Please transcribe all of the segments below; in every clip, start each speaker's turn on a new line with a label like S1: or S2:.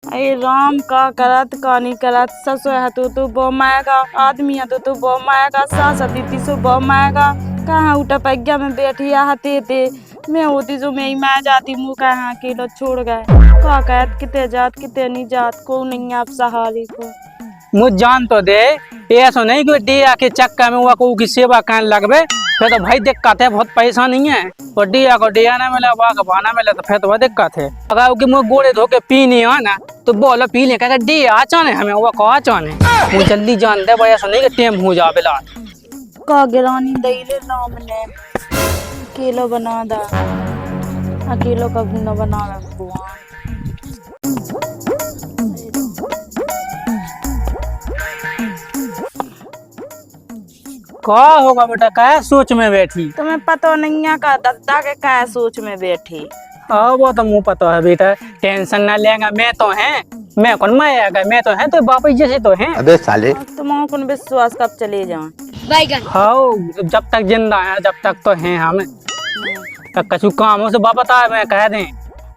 S1: अरे राम का करत का नहीं करत ससुर हतु तू बो माएगा आदमी हतु तू बो माएगा सास हती ती सो बो माएगा कहाँ उठा पैग्या में बैठी हते थे मैं होती जो मैं ही मैं जाती मुँह कहाँ अकेला छोड़ गए का कहत किते जात किते नहीं जात को नहीं आप सहारे को
S2: मुझ जान तो दे ऐसा नहीं कि डी आके चक्का में हुआ को की सेवा करने लगबे फिर तो भाई दिक्कत है बहुत पैसा नहीं है और डिया को डिया ना मिले वाह का भाना मिले तो फिर तो बहुत दिक्कत है अगर कि मुझे गोड़े धो के पी नहीं है ना तो बोलो पी ले कहेगा डिया आचाने हमें हुआ को आचाने वो जल्दी जान दे भाई ऐसा नहीं कि टेम हो जा बिला
S1: का गिरानी दईले राम ने अकेलो बना दा अकेलो कभी न बना भगवान
S2: क्या होगा बेटा क्या सोच में बैठी
S1: तुम्हें पता नहीं है का दद्दा के क्या सोच में बैठी
S2: हाँ वो तो मुँह पता है बेटा टेंशन ना लेगा मैं तो है मैं कौन मैं आएगा मैं तो है तो बापा जैसे तो है
S3: अबे साले
S1: तुम कौन विश्वास कब चले जाओ
S2: हाँ जब तक जिंदा है जब तक तो है हम कछु कामों से बता मैं कह दें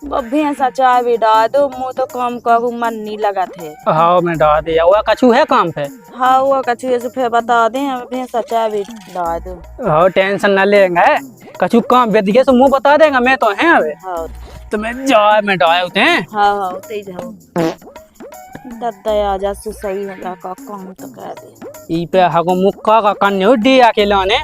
S1: भैंसा चाय भी डाल दो मुँह तो काम का मन नहीं लगा थे
S2: हाँ मैं डाल दिया वो कछु है काम पे
S1: हाँ वो कछु ऐसे फिर बता दें भैंसा चाय भी डाल दो
S2: हाँ टेंशन ना लेंगे कछु काम बेद गया तो मुँह बता देगा मैं तो है अबे
S1: हाँ
S2: तो मैं डाल होते हैं
S1: हाँ हाँ उते जाओ दद्दा आ जा सो सही है का काम तो कर दे
S2: ई पे हको मुक्का का कन्ने हो दिया के लाने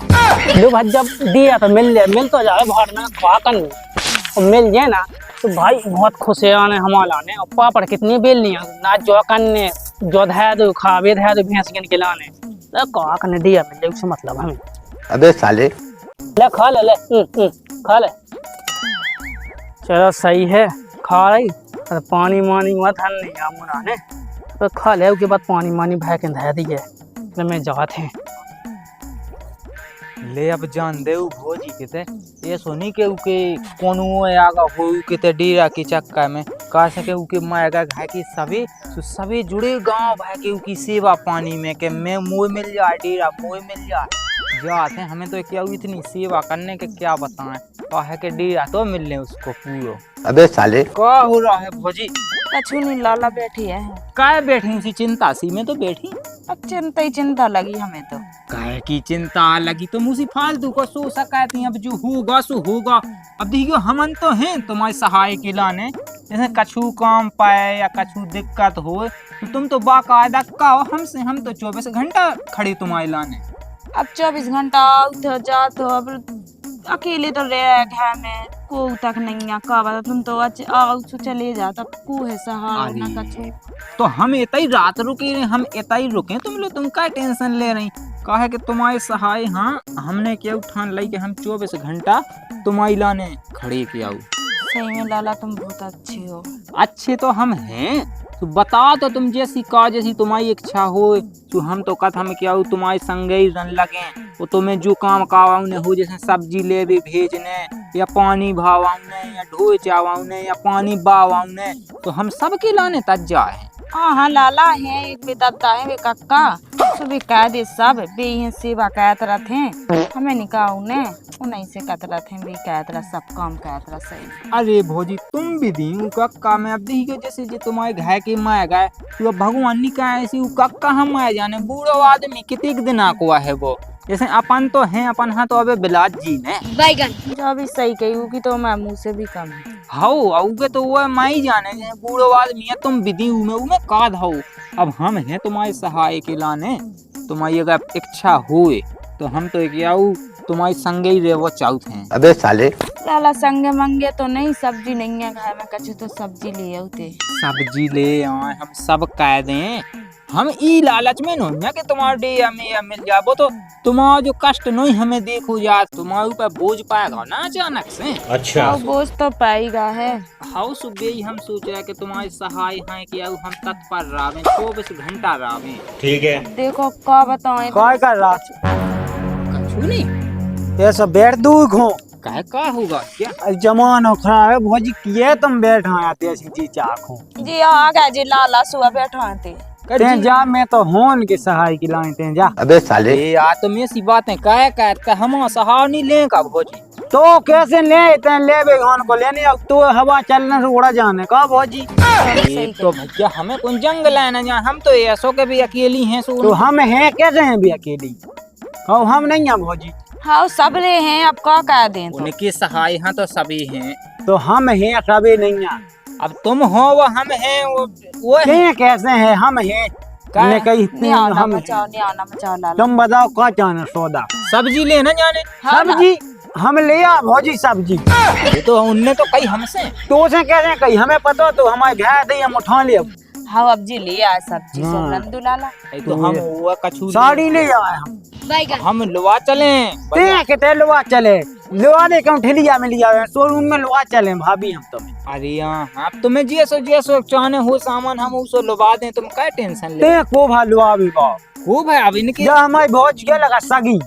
S2: लो भाई जब दिया तो मिल तो जाए बाहर में खा कन्ने मिल जाए ना तो भाई बहुत खुश है आने हमारा ने और पापड़ कितनी बेल लिया ना जो कन्ने जो है तो खावे है तो भैंस के खिलाने तो कहा कन्ने दिया मिल जाए उससे मतलब हमें
S3: अबे साले
S2: ले खा ले खा ले चलो सही है खा रही तो पानी मानी मत हन नहीं आमुना ने तो खा ले उसके बाद पानी मानी भय के धै दिए तो मैं जाते हैं
S4: ले अब जान दे भोजी किते ये सोनी के उके कोनो आगा हो किते डीरा की चक्का में का सके उके मायगा घाय की सभी जुड़े गांव भाई के उकी सेवा पानी में के मैं मोय मिल जाए डीरा मोय मिल जाए जाते हैं हमें तो क्या इतनी सेवा करने के क्या बताएं कहा के डीरा तो मिलने उसको पूरो
S3: अबे साले
S4: क्या हो रहा है भोजी
S1: कछु नहीं लाला बैठी है
S4: काय बैठी उसी चिंता सी में तो बैठी
S1: अब चिंता ही चिंता लगी हमें तो
S4: काय की चिंता लगी तुम उसी फालतू को सो सकती अब जो होगा सो होगा अब देखियो हमन तो हैं तुम्हारे सहाय के लाने जैसे कछु काम पाए या कछु दिक्कत हो तो तुम तो बाकायदा कहो हमसे हम तो 24 घंटा खड़े तुम्हारे लाने
S1: अब 24 घंटा उठ जात हो अब अकेले तो रह घर में को तक नहीं है का बता तुम तो आओ चले जाता को है सहारा ना कछु
S4: तो हम इतना ही रात रुके हम इतना ही रुके तुम क्या टेंशन ले रही कहे कि तुम्हारे सहाय हाँ हमने क्या उठान लाई कि हम 24 घंटा तुम्हारी लाने खड़े किया
S1: सही में लाला तुम बहुत अच्छे हो
S4: अच्छे तो हम हैं तो बता तो तुम जैसी का जैसी तुम्हारी इच्छा हो तो हम तो कथ हम क्या तुम्हारे संग ही रन लगे वो तुम्हें जो काम कावाउने हो जैसे सब्जी ले भी भेजने या पानी भावाउने या ढोए चावाउने या पानी बावाउने तो हम सबके लाने तज जाए
S1: हाँ लाला है एक भी दद्दा है वे कक्का सुबह कह दे सब बे सेवा कहत रहते हमें निकाह उन्हें उन्हीं से कहत रहते भी कहत रह सब काम कहत रह सही
S4: अरे भोजी तुम भी दी कक्का में अब देखिए जैसे जो तुम्हारे घर की माया गए तो भगवान ने कहा ऐसी कक्का हम माया जाने बूढ़ो आदमी कितने दिन आकुआ है वो जैसे अपन तो हैं अपन हाँ तो अबे बिलाज जी ने
S1: जो भी सही कही कि तो मैं मुँह से भी कम है
S4: हाउ आउगे तो वो माई जाने जैसे बूढ़ो आदमी है तुम विधि में काद हो अब हम हैं तुम्हारे सहाय के लाने तुम्हारी अगर इच्छा हुए तो हम तो क्या तुम्हारे संगे ही रहे वो चाहते हैं
S3: अबे साले
S1: लाला संगे मंगे तो नहीं सब्जी नहीं है घर में कछु तो सब्जी ले आते
S4: सब्जी ले आए हम सब कह दें हम ई लालच में नहीं कि तुम्हारे हमें मिल जाबो तो तुम्हारा जो कष्ट नहीं हमें देखो जा तुम्हारे ऊपर बोझ पाएगा ना अचानक से
S3: अच्छा
S1: बोझ तो पाएगा है
S4: हाउ सुबह ही हम सोच रहे कि तुम्हारे सहाय हैं कि अब हम तत्पर रावे 24 घंटा रावे
S3: ठीक है
S1: देखो क्या बताएं
S2: क्या कर रहा
S4: कछु नहीं
S2: ये सब बैठ दूर घो
S4: कहे का होगा क्या
S2: जमानो खराब है भोजी किए तुम बैठा आते ऐसी चीज आँखों
S1: जी आ गए जी लाला सुबह बैठा थे
S2: ते जा मैं तो होन के सहाय की लाए ते जा
S3: अबे साले
S4: आ तो मैं सी बातें कह हम सहाय नहीं लें का भोजी
S3: तो कैसे ले इतने ले बेगान को लेने अब तो हवा चलने से उड़ा जाने का भौजी।
S4: ये तो भैया हमें कौन जंगल है ना जहाँ हम तो ऐसो के भी अकेली हैं सो
S3: तो हम हैं कैसे हैं भी अकेली, कहो हम नहीं हैं भौजी।
S1: हाँ सबरे हैं, अब क्या कह दें तो।
S4: उनके सहाय यहाँ तो सभी हैं।
S3: तो हम हैं कभी नहीं हैं।
S4: अब तुम हो वो हम हैं वो
S3: हैं कैसे हैं हम हैं ने कहीं इतने
S1: न्याना
S3: हम हैं।
S1: मचाओ, न्याना मचाओ लाला।
S3: तुम बताओ क्या चाहना सौदा
S4: सब्जी लेना जाने।
S1: हाँ ना।
S3: सब्जी हम ले आ भौजी सब्जी।
S4: ये तो उनने तो कही हमसे।
S3: तो उसे कैसे कही हमें पता तो हमारे घर दे हम उठा ले अब।
S1: हाँ अब जी ले आए सब्जी
S3: हाँ।
S1: सो नंदू लाला।
S4: ये तो हम वो कछू
S3: साड़ी ले आए
S4: हम लुआ चले।
S3: ते कितने लोआ चले लोआ दे क्यों ठेलिया में लिया शोरूम में लोआ चले भाभी हम तो।
S4: अरे यहाँ आप तुम्हें जैसो चाहने हो सामान हम उसो लुबा दें, तुम क्या टेंशन ले।
S3: ते को भा लोआ भी बा
S4: खूब है अब इनकी
S3: या हमारी भौज के लगा सगी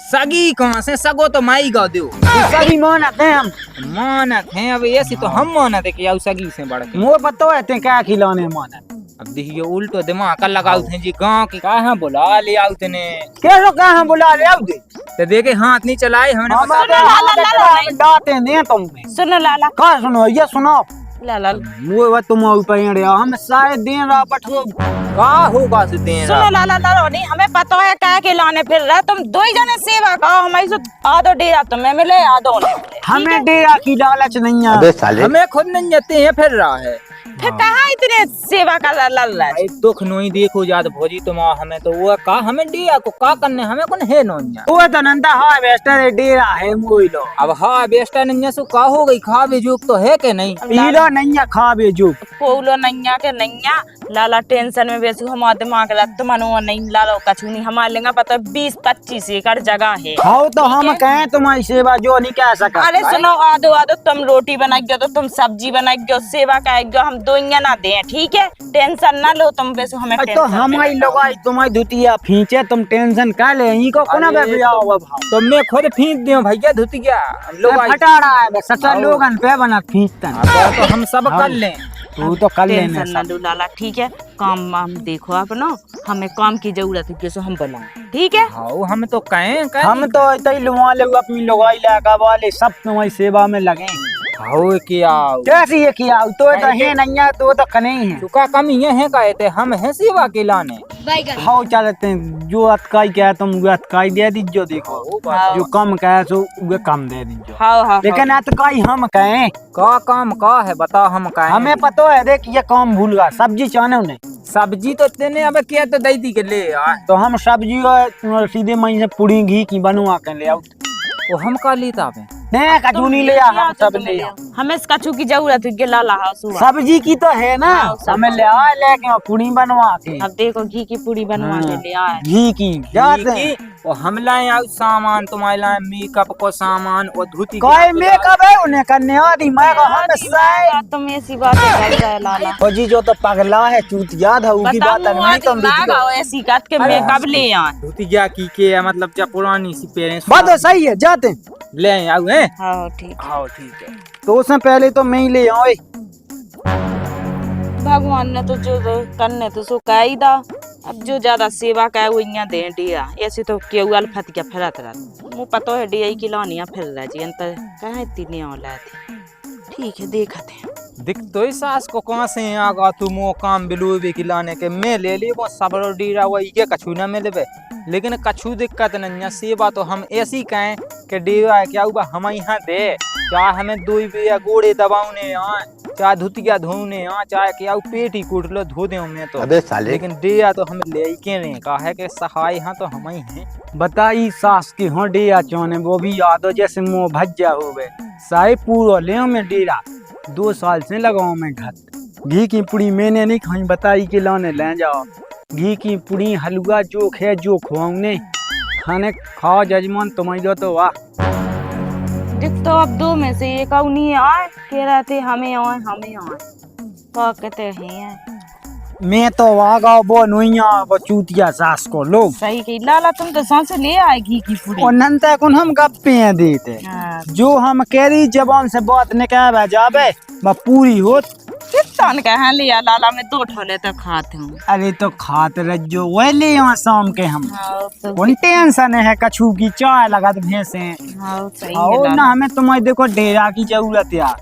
S4: सगी कहाँ से सगो तो माई गा दो
S3: सगी मानत है हम
S4: मानत है। अब ऐसी तो हम मानत है कि यार सगी से बढ़ के।
S3: मोर पता है ते क्या खिलाने मानत।
S4: अब देखिए उल्टो दिमाग का लगाओ थे जी गांव की कहा बुला ले आओ तने
S3: कैसो कहाँ बुला ले आओ दे
S4: तो देखे हाथ नहीं चलाए हमने
S3: हमारे डांटे नहीं तुमने।
S1: सुनो लाला
S3: कहा सुनो ये सुनो
S1: लाला।
S3: वो तुम ऊपर हम शायद दिन रहा पठो
S4: का होगा से दें
S1: सुनो लाला लाला नहीं हमें पता है क्या के लाने फिर रहा तुम दो ही जने सेवा का हमारी से आधो डेरा तुम्हें मिले आधो नहीं मिले।
S3: हमें डेरा की लालच नहीं है।
S4: हमें खुद नहीं जाते हैं फिर रहा है।
S1: फिर कहाँ इतने सेवा का लाला।
S4: भाई दुख नहीं देखो याद भोजी तुम हमें तो वो का हमें दिया को का करने हमें कौन है नोनिया।
S3: वो तो नंदा हाँ वेस्टर डेरा है मोई लो
S4: अब हाँ बेस्टा नैया सो का हो गई खा भी जुग तो है के नहीं।
S3: पीलो नहीं है खा बेजू
S1: पोलो नैया के नैया लाला टेंशन में बेसु हमारा दिमाग रत मनो नहीं लालो कछु नहीं हमारे लेंगा पता 20-25 एकड़ जगह है।
S3: खाओ तो हम कहें तुम्हारी सेवा जो नहीं कह सका।
S1: अरे सुनो आधो आधो तुम रोटी बनाइयो तो तुम सब्जी बनाइयो सेवा करेगो हम दो ना दे ठीक है टेंशन ना लो तुम बेसु हमें
S3: तो हमारी लोग तुम्हारी धुतिया फींचे तुम टेंशन का ले यहीं को कोना पे आओ
S4: तुमने खुद फींच दियो भैया धुतिया लोग
S3: फटा रहा है सच्चा लोगन पे बना फींचता
S4: तो हम सब कर लें।
S3: तू तो कर लेने
S1: टेंशन ना लो लाला ठीक है काम वाम देखो आप ना हमें काम की जरूरत है कैसे हम बनाए ठीक है।
S4: हाँ हम तो कहें
S3: हम तो इतनी लुआ ले अपनी लोगाई लगा वाले सब तुम्हारी सेवा में लगे।
S4: हाँ किया
S3: कैसी ये किया तो है नहीं है तो कने ही है
S4: चुका कम ये है कहते हम है सेवा के लाने।
S3: हाँ चलते हैं जो अतकाई क्या तुम वो अतकाई दे दीजो देखो जो कम कहे सो वो कम दे दीजो।
S1: हाँ
S3: लेकिन अतकाई हम कहें
S4: का काम का है बताओ हम कहें।
S3: हमें पता है देख ये काम भूल गया सब्जी चाहने उन्हें
S4: सब्जी तो तेने अब क्या तो दई दी के ले यार।
S3: तो हम सब्जी सीधे मई से पूरी घी की बनवा के ले आओ
S4: तो हम का लेता
S3: नहीं कचू नहीं ले हम सब ले
S1: हमें कछु की जरूरत है लाला हाँ
S3: सब्जी की तो है ना हमें ले आ लेके पूरी बनवा के।
S1: अब देखो घी की पूरी बनवा के ले आए
S3: घी की जाते हैं
S4: और हम लाए आउ सामान तुम्हारे लाए मेकअप को सामान और धोती
S3: कोई मेकअप है उन्हें करने आदि मैं हम साई
S1: तुम ऐसी बातें कर रहे लाला
S3: फौजी जो तो पगला है चूत याद है उनकी बात नहीं तुम
S1: ऐसी कट के मेकअप ले आए
S4: धोतिया की के मतलब जब पुरानी सी पेरेंट्स
S3: बात है सही है जाते हैं
S4: ले आउ हैं।
S1: हाँ ठीक
S4: हाँ ठीक है
S3: तो उससे पहले तो मैं ही ले आऊँ
S1: भगवान ने तो जो करने तो सो कह ही दा अब जो ज्यादा सेवा का वो यहाँ दे दिया ऐसे तो केहू अल्फत क्या फिरत रहा मुँह पता है डिया की लानिया फिर रहा जी अंतर कहाँ इतनी औलाद थी ठीक है देखते हैं
S4: दिख तो ही सास को कहाँ से आगा तुम वो काम बिलुए की लाने के मैं ले ली वो सब डीरा वो ये कछू ना मिले लेकिन कछू दिक्कत नहीं सेवा तो हम ऐसी कहें कि डेरा क्या हुआ हम यहाँ दे चाहे हमें दो गोड़े दबाने चाहे धुतिया धोने चाहे क्या पेट ही कूट लो धो दे मैं तो लेकिन डेरा तो हम ले के नहीं कहा है कि सहाय यहाँ तो हम ही हैं।
S3: बताई सास की हाँ डेरा चौने वो भी याद हो जैसे मुँह भज्जा हो गए साहे पूरा ले में डेरा 2 साल से लगाओ मैं घर घी की पूरी मैंने नहीं खाई बताई के लाने ले जाओ घी की पूरी हलवा जो है जो खुआने खाने खाओ जजमान तुम्हारी तो वाह
S1: देख तो अब 2 में से एक नहीं आए कह रहे थे हमें आए क्या कहते हैं
S3: मैं तो वागा वो नोइया वो चूतिया सास को लो
S1: सही की लाला तुम तो सांस ले आए घी की पूरी
S3: और नंता कौन हम गप्पे हैं देते
S1: हाँ।
S3: जो हम कह रही जबान से बात निकाल जावे वह पूरी हो
S1: तान कहाँ लिया लाला में 2 ठोले तो खाते हूँ।
S3: अरे तो खाते रहो वह ले यहाँ शाम के हम
S1: हाँ तो
S3: कौन टेंशन है कछू की चाय लगा तो भैंसे
S1: हाँ सही है
S3: आओ
S1: लाला।
S3: ना हमें तुम्हारे देखो डेरा की जरूरत है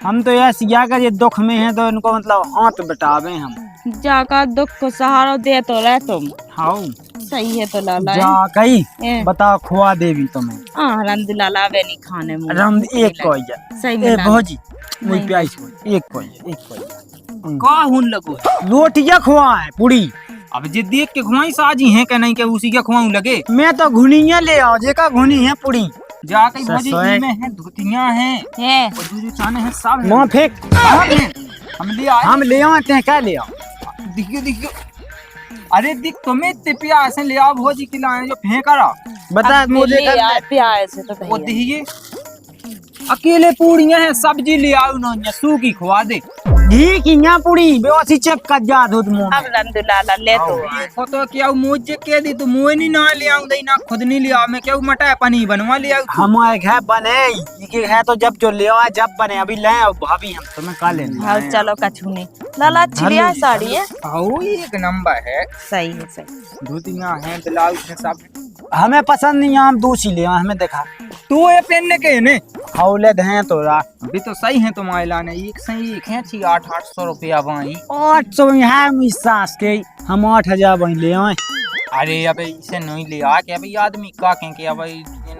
S3: हम तो ऐसी क्या कर ये दुख में है तो इनको मतलब हाथ बटावे हम
S1: जाकर दुख को सहारा दे तो रहे तुम।
S3: हाँ
S1: सही है तो लाला
S3: जा कही
S1: ए।
S3: बताओ खुआ देवी तुम्हें
S1: हाँ रंद लाला वे नहीं खाने मुझे
S3: रम एक
S1: नहीं
S3: कोई
S1: लगे। सही
S3: ए
S1: में लाला।
S3: भौजी मुझे
S1: नहीं।
S3: प्यास कोई एक कोई
S4: का हुन लगो
S3: रोटियां खुआ है पूरी
S4: अब जे देख के खुआई साजी है क्या नहीं के उसी के खुआऊं लगे
S3: मैं तो घुनिया ले आओ जेका घुनी है पूरी
S4: जाके भौजी
S3: ससुर।
S4: में है धोतियां हैं
S1: है
S4: और दूध चाने हैं सब है।
S3: मुंह फेंक
S4: सब हैं। हम ले आए
S3: हम ले आते हैं क्या ले आओ
S4: दिखियो दिखियो अरे दिख तुम्हें इतने प्यार से ले आओ भौजी खिलाए जो फेंक रहा
S3: बता
S1: अब
S3: मुझे
S1: ले यार प्यार से तो
S4: वो
S1: भैया।
S4: दिखिए अकेले पूड़ियां हैं सब्जी ले आओ उन्होंने सूखी खुआ दे
S3: घी की यहाँ पूरी बेवासी चेक कर जा दूध मुंह
S1: अब
S3: में
S1: रंद लाला ले तो
S4: देखो तो क्या मुझे कह दी तो मुझे नहीं ना ले आऊं दई ना खुद नहीं ले आओ मैं क्या मटा पनीर बनवा ले आऊं
S3: हमारे घर बने ये है तो जब जो ले आए जब बने अभी ले आओ भाभी हम तुम्हें का लेने
S1: हाँ चलो कछू नहीं लाला चिड़िया साड़ी है
S4: आओ एक नंबर है
S1: सही है सही।
S4: धोतियां हैं ब्लाउज हैं सब
S3: हमें पसंद नहीं है हम दूसरी ले आए हमें देखा
S4: तू ये पहनने के ने
S3: हौले हैं तो
S4: अभी तो सही है तुम्हारे लाने एक सही एक है 800 रुपया वही
S3: 800 है मेरी सास के हम 8000 वही ले आए
S4: अरे अबे इसे नहीं ले आ के अभी आदमी का कहेंगे अब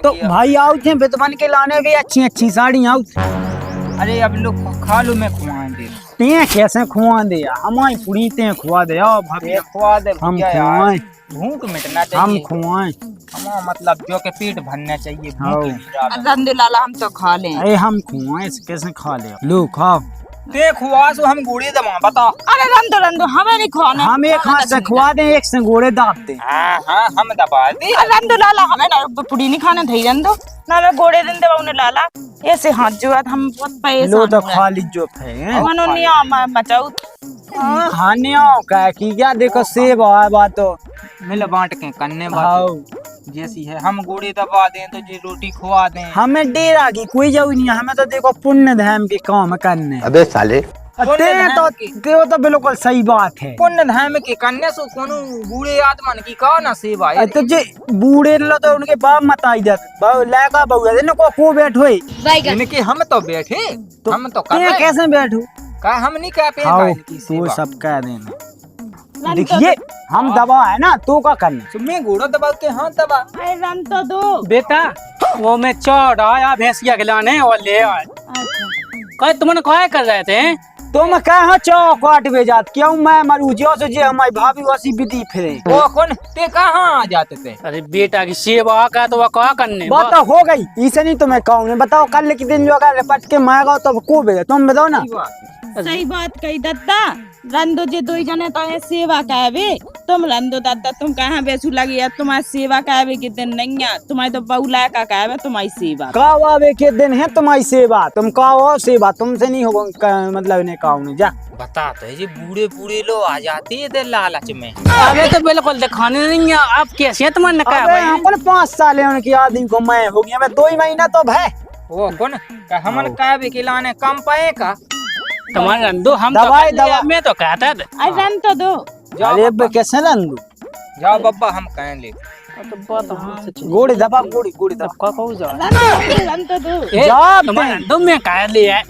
S3: तो भाई आओ थे बेतबन के लाने भी अच्छी अच्छी साड़ी आओ
S4: अरे अब लोग खा लो मैं खुआएंगे
S3: ते कैसे खुआ दे हमारी पूरी ते खुआ दे आओ भाभी
S4: खुआ दे
S3: हम
S4: भैया यार
S3: खुआए
S4: भूख मिटना
S3: हम
S4: चाहिए
S3: खुआए
S4: हम मतलब जो के पेट भरना चाहिए
S3: हाँ।
S4: भूख नहीं ज्यादा।
S1: रंद लाला हम तो खा लें।
S3: अरे हम खुआए कैसे खा ले लो खाओ
S4: ते खुआ सो हम गोड़ी दबा बता
S1: अरे रंदो हमें नहीं खाना।
S3: हम एक हाथ से खुआ दे एक से गोड़े दाब दे
S4: हाँ हाँ हम दबा दे
S1: रंदो लाला हमें ना पुड़ी नहीं खाने थी रंदो ना मैं गोड़े दिन दे उन्हें लाला ऐसे हाथ जो हम बहुत
S3: लो तो
S1: पैसा
S3: खा लीजो है
S1: मनो नहीं आ मचाऊ
S3: खाने आओ का की क्या देखो सेब है बात तो
S4: मिल बांट के कन्ने
S3: हाउ
S4: बात जैसी है हम गोड़ी दबा दें तो जी रोटी खुआ दें
S3: हमें डेरा की कोई जरूरी नहीं है, हमें तो देखो पुण्य धर्म के काम करने
S5: अबे साले
S3: ते तो बिल्कुल सही बात है
S4: पुण्य धाम के कन्या सो कोनो बूढ़े आत्मन की का ना सेवा है
S3: तो जे बूढ़े लो तो उनके बाप मत आई जाते बहु लड़का बहु है ना को बैठो
S4: इनके हम तो बैठे
S3: तो
S4: हम तो कर
S3: ते
S4: रहे
S3: कैसे बैठो
S4: का हम नहीं कह पे
S3: आओ
S4: इनकी
S3: तू
S4: सेवा
S3: सब कह देना देखिए हम दबा है ना तो का करने
S4: तो मैं घोड़ा दबा के हाथ दबा
S1: अरे रंद तो दो
S2: बेटा वो मैं चौड़ आया भैंसिया खिलाने और ले आए कहे तुमने क्या कर रहे थे
S3: तुम कहा चौकाट में जात क्यों मैं मरू जो से जे हमारी भाभी वसी विधि फिरे
S4: वो कौन ते कहाँ आ जाते थे
S2: अरे बेटा की सेवा का तो वह क्या करने
S3: बात तो हो गई इसे नहीं तुम्हें कहूँ ने बताओ कल के दिन जो अगर पट के मारेगा तो को भेजे तुम बताओ ना
S4: सही बात है।
S1: सही बात कही दत्ता रंदो जे दो जने तो है सेवा कहवे तुम रंदो दादा तुम कहाँ बेसू लगी है तुम्हारी सेवा कहवे के दिन नहीं है तुम्हारी तो बहुला का कहवे तुम्हारी सेवा
S3: कावावे के दिन है तुम्हारी सेवा तुम काओ सेवा तुमसे नहीं होगा मतलब इन्हें काओ नहीं जा
S4: बता तो ये बूढ़े बूढ़े लोग आ जाते हैं इधर लालच में
S2: अरे तो बिल्कुल दिखाने नहीं है आप कैसे तुमने कहा
S3: अबे
S2: भाई
S3: अपन 5 साल है उनकी आदमी को मैं हो गया मैं 2 ही महीना तो भय
S4: वो कौन का हमन का भी खिलाने कम पाए का
S2: तुम्हारे रंदो हम
S3: दवाई
S2: तो
S3: दवा
S2: मैं तो कहता था
S1: अरे रंद तो दो
S4: जाओ
S3: अरे
S4: बब्बा,
S3: कैसे रंदू
S4: जाओ बब्बा हम कहें ले
S3: गोड़ी दबा गोड़ी दबा
S1: रंद तो दो
S3: जाब
S2: तुम्हारे रंदो में कह लिया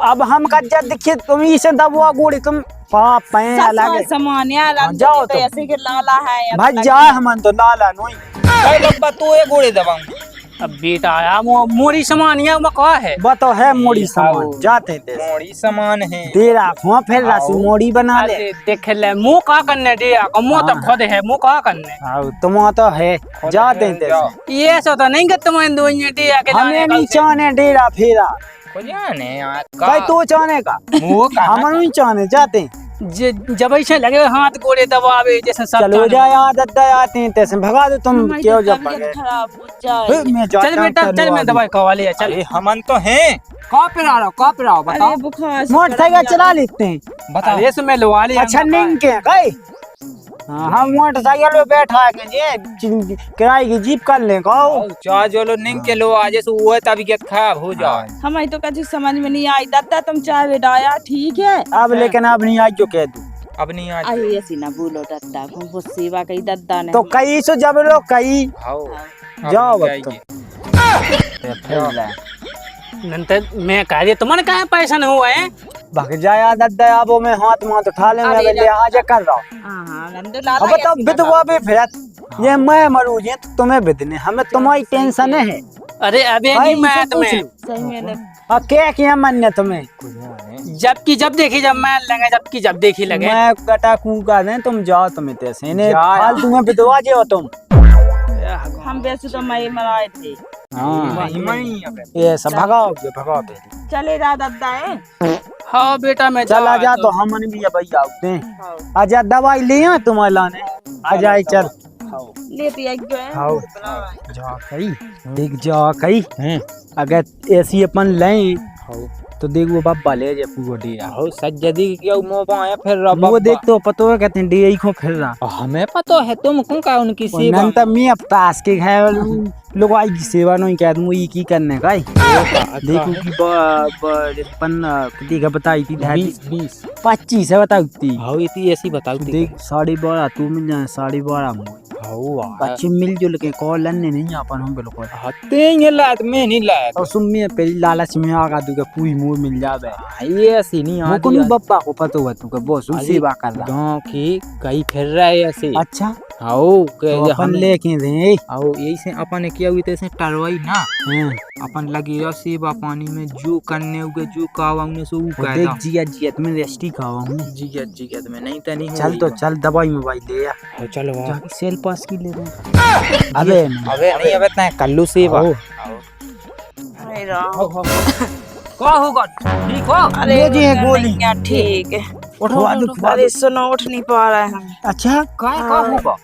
S3: अब हम कज्जा देखिए तुम इसे दबवा गोड़ी तुम पाप पे अलग
S1: सामान यार
S3: हाँ,
S1: रंदो
S3: जाओ
S1: तो
S3: तुम।
S1: ऐसे के लाला है या
S3: भाई
S1: तो
S3: जा हमन तो लाला नोई
S4: भाई बब्बा तू ये गोड़े दबाऊं
S2: अब बेटा आया मोरी सामान है वो क्या है
S3: बतो है मोड़ी सामान जाते थे
S4: मोड़ी समान है
S3: तेरा हुआ फिर राशि मोड़ी बना ले
S2: अरे देख ले मुंह का करने दे मुंह तो खुद है मुंह का करने
S3: हाँ तुम तो है जाते थे
S4: जाओ।
S2: ये सो तो नहीं कि तुम्हें दो दे के
S3: हमें नहीं चाहने डेरा फेरा
S4: को जाने यार
S3: भाई तू चाहने का
S4: मुंह का
S3: हम नहीं चाहने जाते
S2: जब ऐसे लगे हाथ गोड़े दबावे जैसे सब
S3: चलो जा यार दद्दा आते हैं तैसे भगा दो तुम
S1: हमारी
S3: क्यों
S1: तो
S3: जब
S1: तबीयत खराब हो जाए
S3: मैं
S2: चल
S3: जाता
S2: बेटा
S3: हूं,
S2: चल मैं दवाई खवा लिया चल
S4: अरे हमन तो हैं कहाँ पे आ रहा बताओ
S1: अरे बुखार से
S3: मोटरसाइकिल चला लेते हैं
S4: बताओ
S2: अरे इसमें लवा लिया
S3: अच्छा नहीं के गए हम मोटरसाइकिल पे बैठा के जे किराए की जीप कर ले कहो
S4: चार जोलो नहीं के लो आज से वो तबीयत खराब हो जाए।
S1: हमें तो कुछ समझ में नहीं आई। दादा तुम चाय बिठाया ठीक है।
S3: अब लेकिन अब नहीं आज जो कह दू
S4: अब नहीं आज
S1: अरे ऐसी ना बोलो दादा को, वो सेवा कही दादा ने।
S3: तो कई सो जब लो कई
S4: आओ
S3: जाओ
S4: अब
S3: अब
S2: नंतर मैं कह रही तुम्हारे कहा पैसा नहीं हुआ है।
S3: भग जाया दद्दा अब मैं हाथ माथ उठा ले मैं ले आज कर रहा हूं।
S1: हां गंदे लाला।
S3: अब तो विधवा भी फिर ये मैं मरू जे तो तुम्हें बिदने हमें तुम्हारी टेंशन है।
S2: अरे अबे
S3: भाई,
S2: नहीं मैं
S3: इसे पूछ
S2: तुम्हें
S3: लो।
S1: सही में
S3: अब क्या किया मन ने तुम्हें
S2: जबकि जब देखी जब मैं लगे जबकि जब देखी लगे।
S3: मैं कटा कूका दे तुम जाओ तुम्हें तैसे ने
S4: जा यार।
S3: फालतू में विधवा जे हो तुम।
S1: हम वैसे तो मई मराए थे।
S3: हाँ
S4: नहीं
S3: ये सब भगाओ भगाओ पहले
S1: चले जा दादा है।
S2: हाँ बेटा मैं
S3: चला जा तो हमन भी भैया आते हैं। आजा दवाई ले आ तुम्हारे लाने आ जाए चल
S1: लेती है जो है।
S3: आओ जा कई देख जा कई अगर ऐसी अपन लें तो देख वो बाबा ले जा पूरा डेरा
S4: हो सज्जदी क्या मोबा है फिर रब
S3: वो देख तो पतो है कहते हैं डेरा को फिर रहा
S4: हमें पता है तुम कौन का उनकी सेवा
S3: नंतर मैं अब ताश के खाए लोग आई की सेवा नहीं कह दूं ये की करने का देखो की कितनी का बताई थी
S4: 20
S3: 25 है बताऊ थी
S4: हाउ इतनी ऐसी बताओ
S3: देख 12.5 तू मिल जाए 12.5
S4: हाउ
S3: बच्चे मिलजुल के कॉल लन्ने नहीं अपन हम बिल्कुल
S4: हते ये लात में नहीं लाया
S3: और सुन में पहली लालच में आगा दूंगा पूरी मुंह मिल जावे
S4: ये ऐसी नहीं
S3: वो
S4: आती
S3: कोनो बप्पा को पता हुआ तू का बॉस सेवा कर रहा
S4: गांव की कई फिर रहा है ऐसे
S3: अच्छा
S4: हाउ के
S3: तो अपन लेके दे
S4: आओ यही से अपन ने किया हुई तो ऐसे टरवाई ना अपन लगी रहा सेवा पानी में जो करने उगे जो कावा उन्हें सो
S3: तो देख जिया जिया तुम्हें रेस्टी खावा हूं
S4: जी में नहीं तो नहीं
S3: चल तो चल दवाई मोबाइल ले आ
S4: चलो
S3: जाके सेल पास की ले रहे अबे
S4: नहीं अबे तना कल्लू सेवा
S1: अरे राम।
S4: क्या होगा ठीक हो
S1: अरे
S3: ये जी है गोली।
S1: ठीक है।
S3: उठवा दो
S1: अरे सुनो उठ नहीं पा रहे हम।
S3: अच्छा
S4: क्या होगा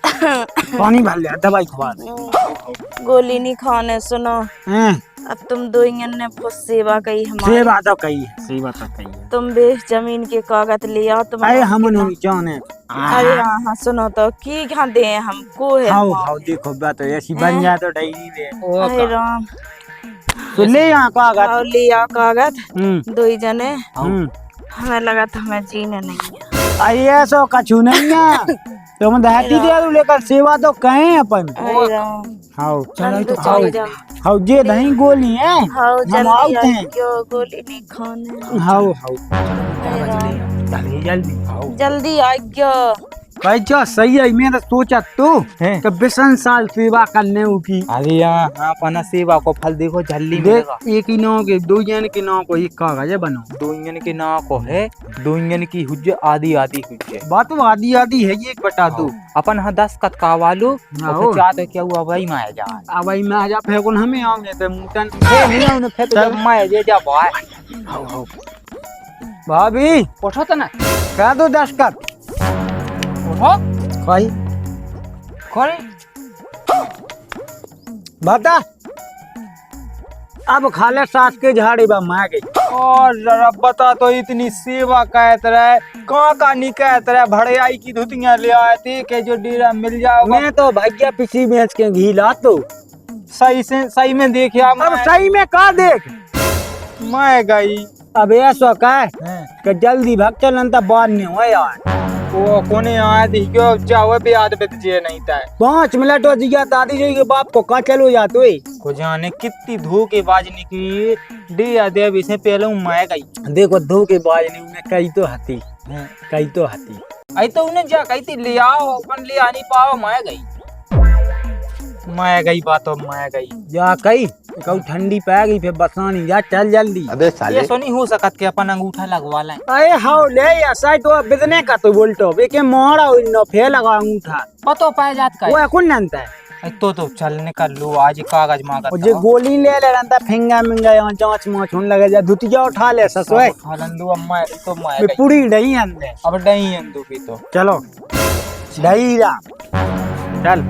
S3: पानी भर ले दवाई खवा दे
S1: गोली नहीं खाने सुनो। अब तुम दो ने बहुत सेवा कही हमारी।
S3: सेवा तो कही है सेवा तो कही है
S1: तुम बे जमीन के कागज ले आओ तुम।
S3: अरे हम नहीं जाने
S1: अरे हाँ सुनो तो की कहाँ दे हमको है।
S3: हाउ हाउ देखो बात ऐसी बन जाए तो डायरी में
S1: अरे राम।
S3: तो ले यहाँ कागज
S1: आओ ले आओ कागज। दो ही जने।
S3: हम्म
S1: हमें लगा था हमें जीने नहीं है।
S3: अरे ऐसा कछु नहीं है तुम दहती दे दो लेकर सेवा तो कहें अपन
S1: अरे राम।
S3: हाउ
S1: चलो तो
S3: हाउ
S1: चली जाओ।
S3: हाउ जे नहीं गोली है
S1: हाउ
S3: हम
S1: जल्दी
S3: आउट हैं
S1: क्यों गोली नहीं खाने।
S3: हाउ हाउ
S1: अरे राम।
S3: जल्दी जल्दी हाउ
S1: जल्दी आ क्यों।
S3: कैसा सही है मैंने सोचा तू कि 20 साल सेवा करने की
S4: अरे यहाँ अपना सेवा को फल देखो झल्ली में
S3: देख
S4: लगा।
S3: एक ही नाव के दो जन के नाव को एक कागज बनो
S4: दो इंजन के नाव को है दो इंजन की हुज्जे आधी आधी हुज्जे
S3: बात तो आधी आधी है ये 1/2
S4: अपन हाँ 10 कत कावालो
S3: हाँ।
S4: और फिर चाहते क्या हुआ भाई माया जा
S3: अब मैं आ जा फेंकुन हमें आऊंगे तो मुटन
S4: नहीं उन्हें फिर तो जब माया जे जा भाई
S3: हाउ हाउ भाभी
S4: उठो तो ना
S3: कह दो 10 का
S4: उठो
S3: भाई
S4: कौन
S3: बता अब खाले सास के झाड़ी बा मार गई
S4: और जरा बता तो इतनी सेवा कहत रहे कहाँ का निकहत रहे भड़े आई की धुतियां ले आए थे के जो डेरा मिल जाओगे
S3: मैं तो भैया पिछली मैच के घी ला तो
S4: सही में देखिया
S3: अब सही में का देख
S4: मैं गई
S3: अब ऐसा का कि जल्दी भाग चलन तब बाद में हो यार
S4: वो कोने आए थे क्यों जाओ भी आद बेत जे नहीं था
S3: 5 मिनट हो जिया दादी जी के बाप को कहाँ चलो जातो
S4: को जाने कितनी धोखेबाज निकली दिया देव इसे पहले मैं गई
S3: देखो धोखेबाज नहीं उन्हें कई तो हाथी
S4: आई तो उन्हें जा कही थी ले आओ अपन ले आ नहीं पाओ मैं गई बात मैं गई
S3: जा कई कहू ठंडी पै गई फिर बसानी जा चल जल्दी
S5: अबे साले
S4: ये सो नहीं हो सकत के अपन अंगूठा लगवा लें
S3: अरे हाउ ले या साइड तो बिजने का तो बोलतो बेके मोहरा हो न फे लगा अंगूठा
S4: पतो पाए जात का
S3: वो कौन जानता है
S4: तो चल निकल लो आज कागज मांगा
S3: और जे गोली ले ले रंता फिंगा मिंगा यहाँ जांच मांच होने लगे जा धुतिया उठा ले ससुए
S4: फलंदू अम्मा तो मैं
S3: मैं पूरी नहीं अंदर
S4: अब नहीं अंदू भी तो
S3: चलो डईरा चल